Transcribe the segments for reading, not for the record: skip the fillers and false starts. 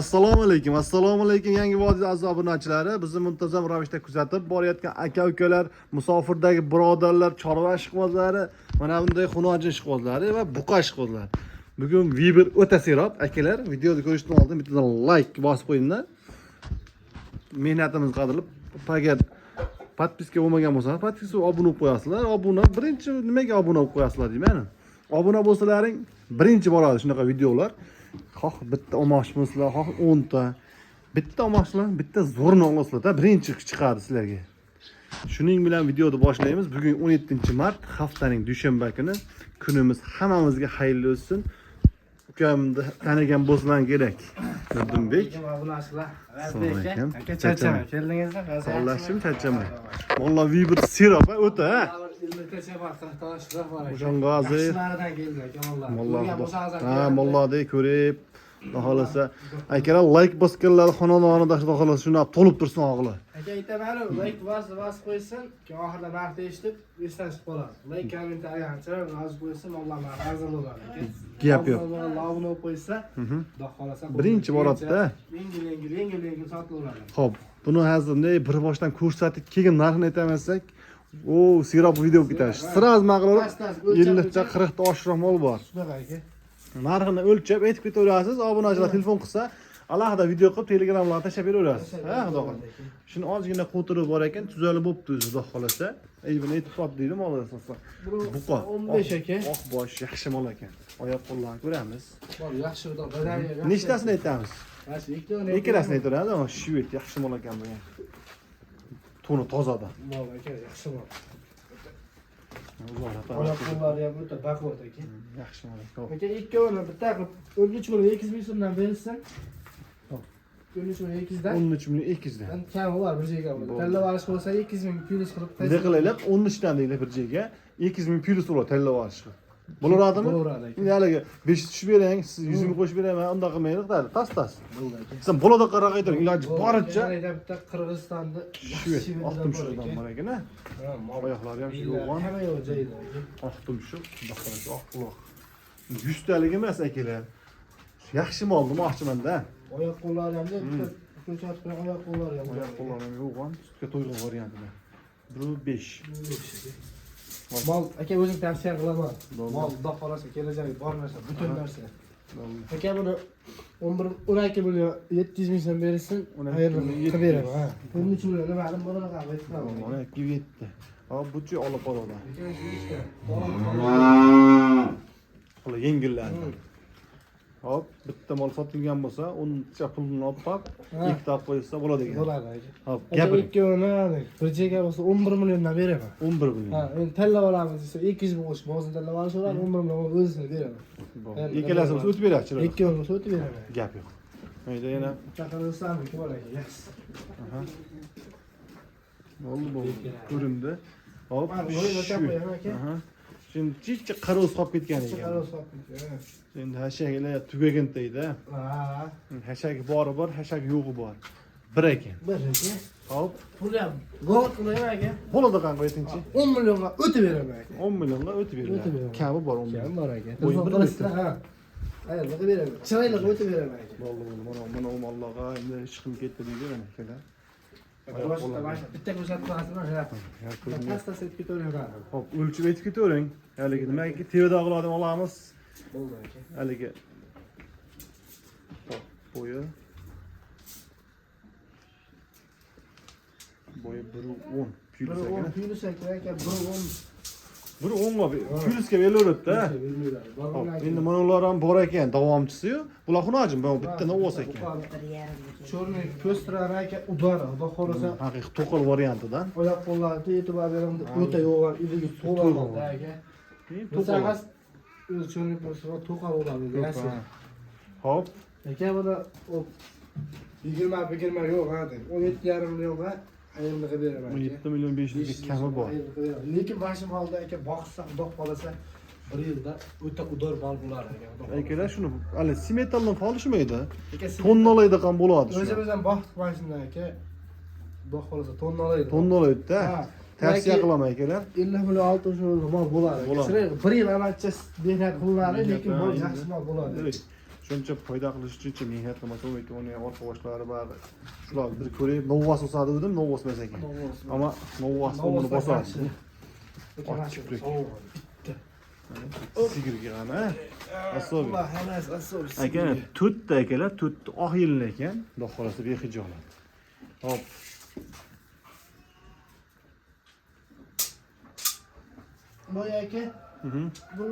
Assalomu alaykum yangi vodiy aziz obunachilari. Bizni muntazam ravishda kuzatib borayotgan aka-ukalar, musofirdagi birodarlar, chorva ishqibozlari, mana bunday xunojin ishqibozlari va buqa ishqibozlari. Bugun Viber o'ta serob akalar. Videoni ko'rishdan oldin bittadan like bosib qo'yinglar. Mehnatimiz qadrlab, agar podpiska bo'lmagan bo'lsa, podpiska obuna bo'lib qo'yasizlar. Obuna birinchi nimaga obuna bo'lib qo'yasizlar deyman. Obuna bo'lsalaring birinchi boradi shunaqa videolar. Xoh bitta olmoqchimisizlar, xoh 10 ta. Bitta olmoqchilar, bitta zo'rni olasizlar, birinchi chiqadi sizlarga. Shuning bilan videoni boshlaymiz. Bugun 17-mart, haftaning dushanba kuni. Kunimiz hammamizga xayrli o'tsin. Ukamni tanigan bo'lsanglar kerak. Nurdinbek. Assalomu alaykum. Aka charchamay keldingizmi? Xo'lashim charchamay. Valloh Viber serob o'ta, ha. O'shanga Yaxshilaridan keldi aka valloh. Ha, molladek ko'rib, xohlasa, akalar like bosganlar xonadonida xohlasa shuni to'lib tursin o'g'li. Aka aytaman, like bosib qo'ysin, keyin oxirida maqt eshitib, esdan chiqib qoladi. Like kommentariyaga yozib qo'ysin, valloh maqt hazır bo'ladi aka. Gap yo'q. Lavni olib qo'ysa, xudo xolasa Birinchi boradida. Yengil sotilaveradi. Xo'p, buni hozir bir boshdan ko'rsatib, keyin narxini aytamasak, o serob video ketash. Siraz maqlor 50 ta 40 ta oshroq mol bor. Shunaqa aka. Narxini o'lchab aytib ketaverasiz. Obunachilar telefon qilsa, alohida video qilib Telegramga tashlab beraverasiz. Ha, xudo xolasa. Shuni ozgina qo'tirib bor ekan, tuzalib bo'pti, xudo xolasa. Buni aytib qolib deydi mol asosan. Buqa 15 aka. Oq bosh yaxshi mol ekan. Oyoq qo'llarni ko'ramiz. Bor, yaxshi xudo badaniga. Nechtasini aytamiz? Yaxshi, ikkovini. Ikkalasini aytamiz, ama shvet yaxshi mol ekan bu. Toni tozada. Mol aka, yaxshi mol. Oyoq qo'llari ham o'ta baquvvat aka. Yaxshi mol ekan. Aka ikkovini bitta qilib 13 million 200 ming so'mdan berilsin. 13 million 200 dan. 13 million 200 dan. Kami bor bir joyga. Tanlab olish bo'lsa 200 ming plyus qilib Bunday qilaylik, 13 dan deylik bir joyga. 200 ming plyus bo'ladi tanlab olishga. Bo'laveradimi? Bo'laveradi aka. Haligi 5 tushib bering, siz 100 ming qo'shib beraman, unda qilmaylik da, tas. Bo'ldi aka. Sen bo'ladi qaraqa ayting, iloji boricha. Bitta Qirg'izistonda Shvet, oq tumshuqdan bor ekan, ha. Oyoqlari ham shu yo'g'on. Hamma yo'q joyida aka. Oq tumshuq, baqarasi oq quloq. 100 talik emas akalar. Yaxshi mol demoqchiman-da. Oyoq qo'llari ham bitta ko'rsatib qo'ygan oyoq qo'llari ham. Oyoq qo'llari ham yo'g'on, sutga to'ygan variantilar. 5. Mol aka o'zim tavsiya qilaman. Mol xudo xolasa kelajagi bor narsa, butun narsa. Aka buni 12 million 700 ming so'm berilsin, qayerga qilib beraman, ha. 13 million ma'lum bo'ladi, aytdim. Mana 207. Hop, bu chi olib qoladi. Qo'la yengillarni. Hop, bitta mol sotilgan bo'lsa, uncha pulni olib qo'yib, ikkita olib qo'ysa bo'ladi ekan. Bo'ladi aka. Hop, Gapir. Ikkovini bir joyga bo'lsa 11 milliondan beraman. 11 million. Ha, endi tanlab olamiz desa 200 ming qo'shib, ba'zan tanlab olishlar 11 million o'zini beraman. Ikkalasi bo'lsa o'tib beradi. Ikkovini bo'lsa o'tib beraman. Gap yo'q. Mayda yana. Chaqirsanmi, bor aka, yaxshi. Aha. Bo'ldi. Ko'rindi. Hop, aha. Şimdi chicha qaroz qolib ketgan ekan. Qaroz qolib ketgan. Endi hashaklar tugagan deydi. Ha. Hashagi bori bor, hashagi yo'g'i bor. Bir ekan. Bir aka. Hop. Pul ham g'ot qilaman aka. Bo'ladi qanqa aytingchi? 10 millionga o'tib beraman aka. 10 millionga o'tib beradi. Kami bor 10 million. Kam bor aka. O'yin bir Qilasizlar, ha. Ayol o'tib beraman. Chiroyli o'tib beraman aka. Bo'ldi. Mana Allohga endi ishqim ketdi deydi mana akalar. Bitta ko'rsatib qo'yasizmi? Pastasi etib ketaveradi. Hop, o'lchib aytib ketavering. Haligi nimaga tevdog'larni olamiz. Bo'ldi aka. Haligi. Hop, bo'yi 1.10 plyus ekan. Plyus aka, 1.10. Bir 10 ga plyusga beraveradi-da. Hop, endi mana ular ham bor ekan, davomchisi-yu. Bular xunojim, bu bittadan olsa ekan. Chorniy ko'strar aka, udar, xudo xolasa. Haqiqiy to'qol variantidan. Oyoq qo'llarni e'tibor beramda o'ta yo'g'on, iligi to'g'ri aka. To'qol. O'z chorniy ko'strar to'qol bo'ladi, yaxshi. Hop. Aka buni 20 yo'q hadi. 17,5 millionga ayolga beraman. 17 million 500 ga kami bor. Lekin boshim holda aka boqsa, xudo xolasa 1 yilda o'ta udor mol bo'lar ekan. Akalar shuni hali simetaldan qolishmaydi. Tonnalayda ham bo'ladi. O'zimiz ham boqdik mashina aka. Xudo xolasa tonnalaydi. Tonnalaydi-da. Tavsiya qilaman akalar. 50 million 60 million mol bo'ladi. 1 yil amalcha mehnat qilinadi, lekin mol yaxshi mol bo'ladi. shuncha foyda qilish uchun mehnat qilmasa uni orqa boshlari bari shular bir ko'rib novvos o'sadi dedim, novvos emas ekan. Ammo novvos buni bosadi. Sigirga qana. Asobi. Alloh hammasi asobi. Aka, to'rtta akalar, to'rtta oq yilin ekan. Xudo xolasa behijolat. Hop. Moy aka. Bu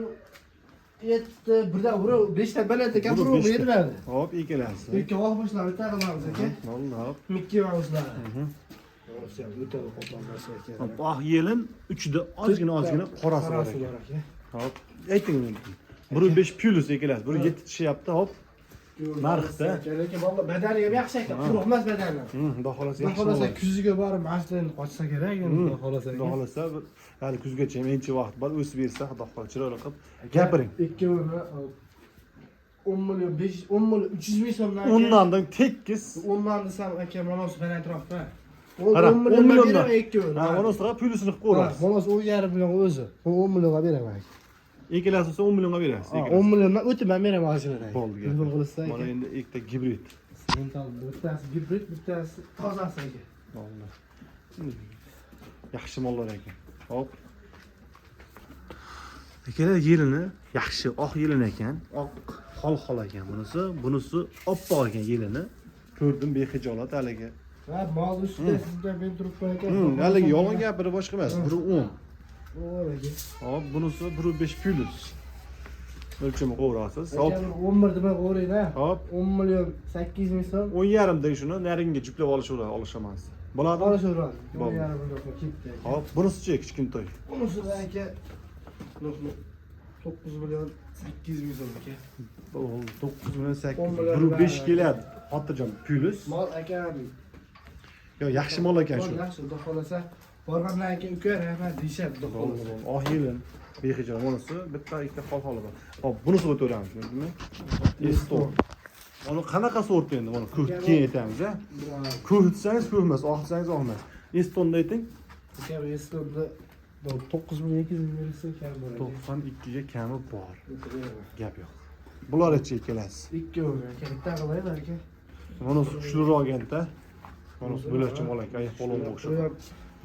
7 birdan ura 5 ta baland ekan, bu beradi. Hop, ikkalasi. Ikki oq boshlarni taqilamiz aka. Hop. Mikki Mouse'lar. O'ta qoplanmasi aka. Hop, oq yelin, uchida ozgina qorasi bor ekan. Hop, ayting endi. 1.5 plus ikkalasi, 1.7 tushyapti, hop. Narxda. Lekin valla badani ham yaxshi ekan, quruq emas badani. Xudo xolasa Xudo yaxshi xolasa bo'ladi. kuziga borib mashinalarni qochsa kerak, xudo xolasa. Xudo xolasa hali kuzgacha mencha vaqt bor, o'sib bersa, xudo xolasa chiroyli qilib gapiring. 2 o'rni 10 million 10 million 300 ming so'mdan. O'ndan tekis. 10dan desam aka monos baland atrofda. Qara, 10 10 milliondan. 2 o'rni. Ha, monosga plyusini qilib qo'yasiz. Monos 10,5 million o'zi. 10 millionga beraman. Ikkalasi esa 10 millionga berasiz. 10 milliondan o'tib men beraman mashinadan. Bo'ldi. Telefon qilsa. Mana endi ikkita gibrid. Mental bittasi gibrid, bittasi tozasi aka. Bo'ldi. Yaxshi mollar ekan. Hop. Akalar yelini yaxshi oq yelin ekan. Oq xol ekan bunisi oppoq ekan yelini. Ko'rdim behijolat haligi. Ha, mol ustida sizdan men turibman ekan. Haligi yolg'on gapirib boshqa emas. 1.10. O'raga. Hop, bunisi 1.5 plus. O'lchami qo'rasiz. Hop. 11 dema qo'rayda. Hop. 10 million 800 ming so'm. 10,5 deng shuni naringga juplab olishaman. Bo'ladimi? Olishaveradi. Bo'ldi. 10,5 million ketdi. Hop, bunisi-chi kichkintoy. Bunisidan aka 9 million 800 ming so'm aka. 9 million 800. 10 million 1.5 keladi. Xotirjam plus. Mol aka. Yo, yaxshi mol ekan shu. Yaxshi, xudo xolasa. Borgandan keyin uka rahmat deyshadi, xudo xolasa. Oq yelin. Behijolat bunisi bitta ikkita hol bor. Hop, bunisi o'tiramiz, tushundingmi? Eston. Uni qanaqa sort endi? Mana keyin aytamiz, a? Ko'h desangiz ko'h emas, oq desangiz oq emas. Estonda ayting. Aka, Estonda 9 million 200 ming bersa kam bor. 92 ga kami bor. Gap yo'q. Bular-chi ikkalasi. 2 o'rni aka, bitta qilaymi aka? Bunisi kuchliroq ekanda. Bunisi bo'lakcha mol ekan, ayiq polvonga o'xshaydi.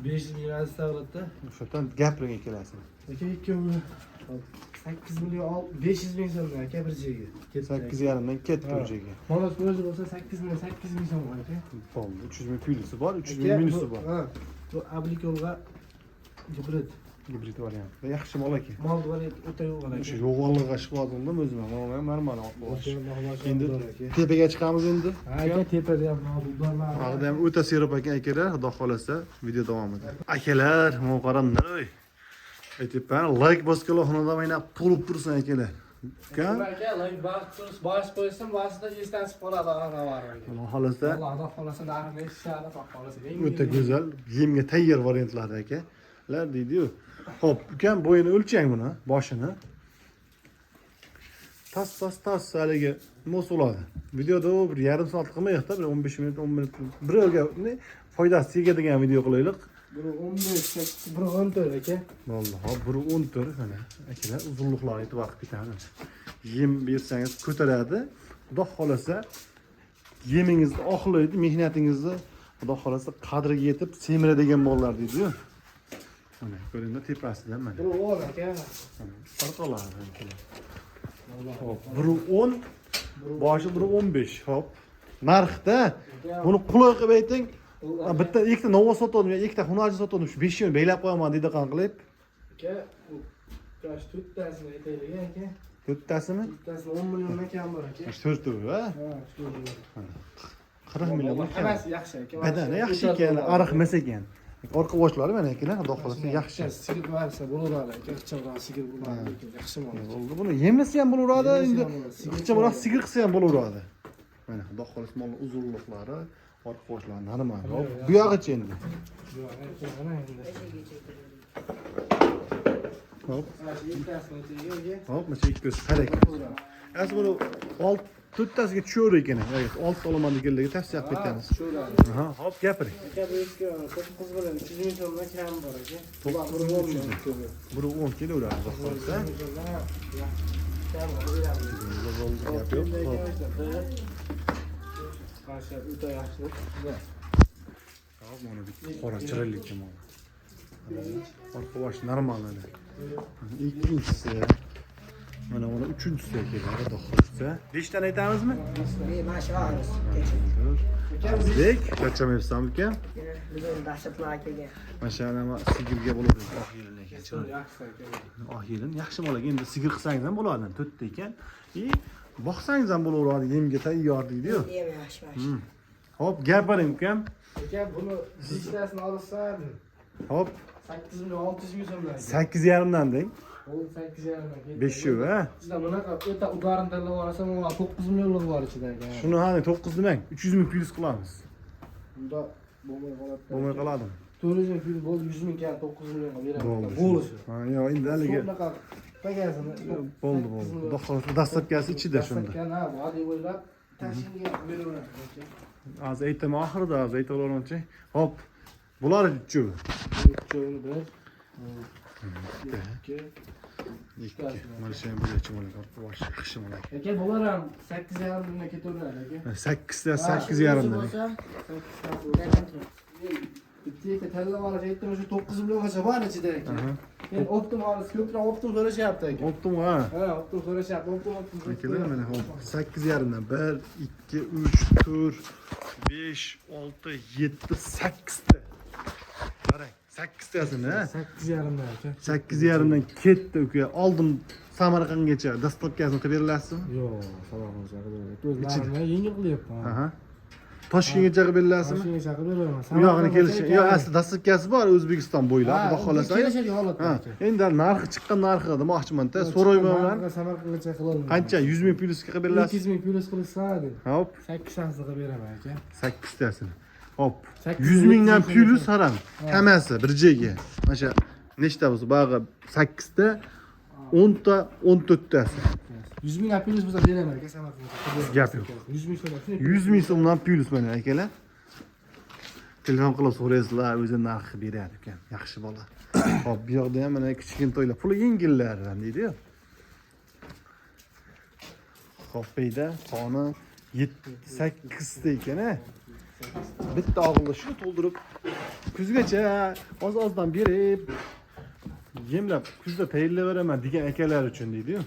500 ming stavlatda. O'shadan gapiring ikkalasini. Aka, 2 o'rni 8 million 500 ming so'm aka bir joyga. 8,5 dan ketdi u joyga. Monos o'zi bo'lsa 8 million 800 ming so'm aka. Bo'ldi, 300 ming plyusi bor, 300 ming minusi bor. Ha. Bu ablikovga gibrid. Gibrid variant. Yaxshi mol ekan. Mol variant o'ta yo'q aka. O'sha yo'g'onlig'a chiqyaptimda o'zim ham normal olib. Endi tepaga chiqamiz endi. Aka, tepada ham mavzular. Haqida ham o'ta serop ekan akalar, xudo xolasa video davomida. Akalar, men qaramlar oy. Aytibman, like bosganlar xonada mana to'lib tursin akalar. Uka? Aka, like bas qo'ysam, basida esdan chiqib qoladi xabar aka. Xudo xolasa Alloh xolasa narxini eshitadi, xohlasa. o'ta go'zal, yemga tayyor variantlar akalar deydi-yu. Xo'p, ukam bo'yini o'lchang buni, boshini. Tas haligi mos bo'ladi. Videoda bir yarim soat qilmaylik-da, bir 15 minut, 10 minut birovga foydasi tegadigan video qilaylik. Bir 15, bir 14 aka. Bo'ldi, hop, 1.14 mana. Akalar uzunliqlar aytib vaqt ketadi. Yem bersangiz ko'taradi. Xudo xolasa yemingizni oqlaydi, mehnatingizni xudo xolasa qadriga yetib semiradigan mollar deydi-yu. Mana ko'ringlar tepasidan mana. Bir o'g'il aka. Farqoladi. Hop, 1.10, boshi 1.15, hop. Narxda buni qulay qilib ayting. Bitta ikkita novvos sotdim, ikkita xunaji sotdim, shu 5 yil beylab qo'yaman dedi qan qilib. Aka, bu kash to'rttasini aytaylik aka. To'rttasimi? To'rttasi 10 milliondan kam bor aka. 4 to'rt, ha? Ha, shu. 40 million. Hammasi yaxshi aka. Badani yaxshi ekan, ariqmas ekan. Orqa boshlari mana akalar, xudo xolasa yaxshi. Sigir bo'lsa bo'laveradi aka. Ixcham sigir bo'ladi, yaxshi bo'ladi. Bo'ldi, buni yemlasa ham bo'laveradi, endi ixchamroq sigir qilsa ham bo'laveradi. Mana xudo xolasa molning uzunliklari, orqa boshlari normal. Hop, bu yog'ichi endi. Hop. Hop, mana ikkitasi qarang. Asli buni to'rttasiga tushaver ekan. Olti olaman deganlarga tavsiya qilib ketamiz. Aha, hop, gapiring. Aka, bu ikki qiz bilan 300 ming so'mdan kam bor aka. 1.10 kelaveradi, xudo xolasa. Gap yo'q. Hop. Qarshi o'ta yaxshi. Hop, mana bitta qora chiroyli ekan mana. Orqa bosh normal mana. Ikkinchisi. Mana buni uchinchisi keladi, do'xtirsa. 5 dan aytamizmi? Maşallah. Azizbek, qachon ekan? Bizim daşıtlar kelgan. Mashallah, sigirga bo'ladi. Oq yelin ekan. Oq yelin yaxshi bola. Endi sigir qilsangiz ham bo'ladi, 4 ta ekan. Boqsangiz ham bo'laveradi, yemga tayyor deydi-yu. Yem yaxshi. Hop, gapiring ukam. Aka buni bichtasini olsan, Hop, 8 million 600 ming so'mdan. 8,5 dan deng. O 8,5 5 yo'q, ha? Sizlar bunaqa o'ta udarini tanlab olsam, u 9 millionlik bor ichida ekan. Shuni hani 9 demang, 300 ming plyus qilamiz. Bunda bo'lmay qoladi. Bo'lmay qoladimi? 400 ming bo'ldi, 100 ming kan 9 millionga beraman. Bo'ldi. Bo'lishi. Ha, yo'q, endi haligi Bunaqa pagasini. bo'ldi. Do'xtirsa dastlabkasi ichida shunda. Ha, hadi o'ylab tashinga beraman. Az aytdim oxirida, az aytaveramanchi. Hop. Bular uchu. Cho'ni bir. Ikki. Mana shu ham bo'lachi bo'ladi. Bosh yaxshi bo'ladi. Aka bular ham 8,5 mingdan ketaveradi aka. 8 ta 8,5 dan. Bitta tanlab olish aytdim o'sha 9 milliongacha bor ichida aka. Endi optim olish ko'proq optim so'rashyapti aka. Optim ha. Ha, optim so'rashyapti. Optim. Kelar mana hop. 8,5 dan 1 2 3 4 5 6 7 8 ta. Qarang, 8 tasini ha. 8,5 dan aka. 8,5 dan ketdi uka. Oldim Samarqandgacha dastlabkasini qilib berasizmi? Yo'q, salomingizga o'zlarimni yengil qilyapman. Aha. Toshkentgacha qilib berasizmi? Toshkentga chaqirib beraman. Bu yog'ini kelishi. Yo'q, asli dastlabkasi bor O'zbekiston bo'ylab, xudo xolasa. Kelishadigan holatda Ha, aka. endi narxi chiqqan narxida demoqchiman-da. So'rayman. Samarqandgacha qilolmayman. Qancha 100 ming plyusga qilib berasiz? 200 ming plyus qilsa deb. Hop, 8 tasini qilib beraman aka. 8 tasini. Hop. 800 100 mingdan ming plyus haram. Kamasi bir joyga. Mana shu nechta bo'lsa, bag'i 8 ta, 10 ta, 14 tasi. 100 ming plyus bo'lsa beraman aka Samarqandga. Gap yo'q. 100 ming so'm. 100 ming so'mdan plyus mana akalar. Telefon qilib so'raysizlar, o'zi narxi beradi ekan. Yaxshi bola. Hop, bu yoqda ham mana kichkina to'ylar, puli yengillardan deydi-yu. Hop, beyda soni 8 ta ekan-a. Bitta og'ilda shuni to'ldirib kuzgacha oz-ozdan berib yemlab kuzda tayyorlayveraman degan akalar uchun deydi-yu.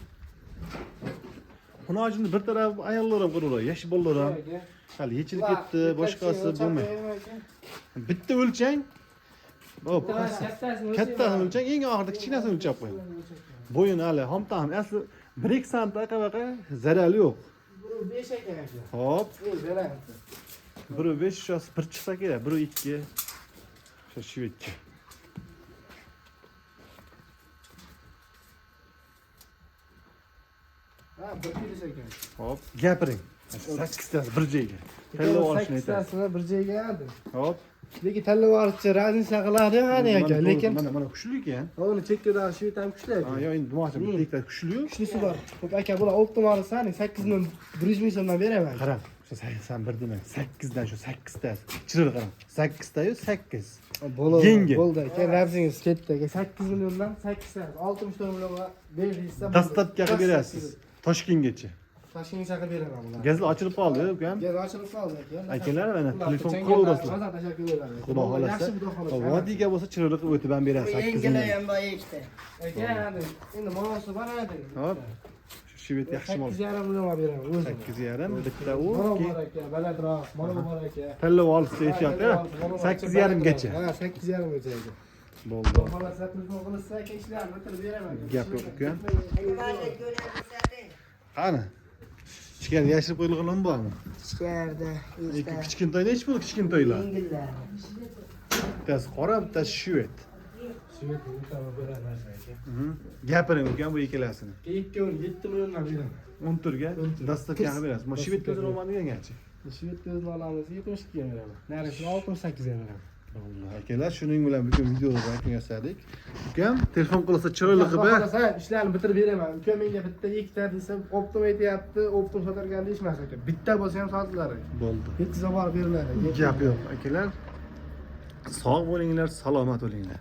Buni uchun bir taraf ayollar ham qiladi, yosh bolalar ham. Hali yechilib ketdi, boshqasi bo'lmaydi. Bitta o'lchang. Hop. Kattasini o'lchang, eng oxirida kichkinasini o'lchab qo'ying. Bo'yin hali homtam asli 1-2 sant aqabaqa zarari yo'q. 5 ekan aka. Hop. Beraman. 1.5 shosi bir chiqsa kerak, 1.2. Shu shvetcha. Ha, 1 kilo ekan. Hop, gapiring. 8 tasi bir joyga. Tanlab olishni 8 aytasiz. tasini bir joyga oldim. Hop. Lekin tanlab olishcha raznica qiladi hani aka, lekin mana kuchli ekan. uni chekkadagi shvet ham kuchli. Ha, yo endi demoqchi bitta kuchli-yu. Kuchlisi bor. Xo'p aka, bular optimal sani 8 ming 100 ming so'mdan beraman. Qarang, shu 80 bir demang. 8 dan shu 8 tasi. Chiril qarang. 8 tayu 8. Yengil. Bo'ldi aka, nabzingiz ketdi aka. 8 milliondan 8 tasi 64 millionga berdingizsa Dastlabki qilib berasiz. Toshkentgacha. Toshkentga chaqirib beraman bularni. Gazli ochilib qoldi, ukam. Gaz ochilib qoldi aka. Akalar mana telefon qilaverasizlar. Hozir tashakkurlar. Xudo xolasa. Yaxshi xudo xolasa. Vodiyga bo'lsa chiroyli qilib o'tib ham berasiz. 8 Yengili ming. ham bor ikkita. Aka, endi monosi bor edi. Hop. Shu shvet yaxshi mol. 8,5 millionga beraman o'zim. 8,5 bitta u. Mana bor aka, balandroq, mana bor aka. Tanlab olishsa aytyapti. 8,5 gacha. Ha, 8,5 gacha aka. Bo'ldi. Xudo xolasa telefon qilsa aka ishlarni bitirib beraman. Gap yo'q ukam. Nimaga ko'radi? Qani? Ichkari yashirib qo'yilgan bormi? Ichkarida ikkita Kichkintoyda hech bo'ldi kichkintoylar. yengillar. Bittasi qora, bittasi shvet. Shvet o'tama beraman aka. Gapiring ukam bu ikkalasini. Ikkovi 7 milliondan beraman. 10 turga dastlabkini berasiz. Mana shvet o'zini olmagan ganchi. Shvet o'zini olamiz 72 ga beraman. Narisini 68 ga beraman. Akalar, shuning bilan bugun videolarni yakunladik. Ukam telefon qilsa chiroyli qilib, ishlarni bitirib beraman. Ukam menga bitta ikkita desa, optim aytyapti, optim sotargan deyishmas aka. Bitta bo'lsa ham sotiladi. bo'ldi. Yetkazib olib beriladi. Gap yo'q, akalar. Sog' bo'linglar, salomat bo'linglar.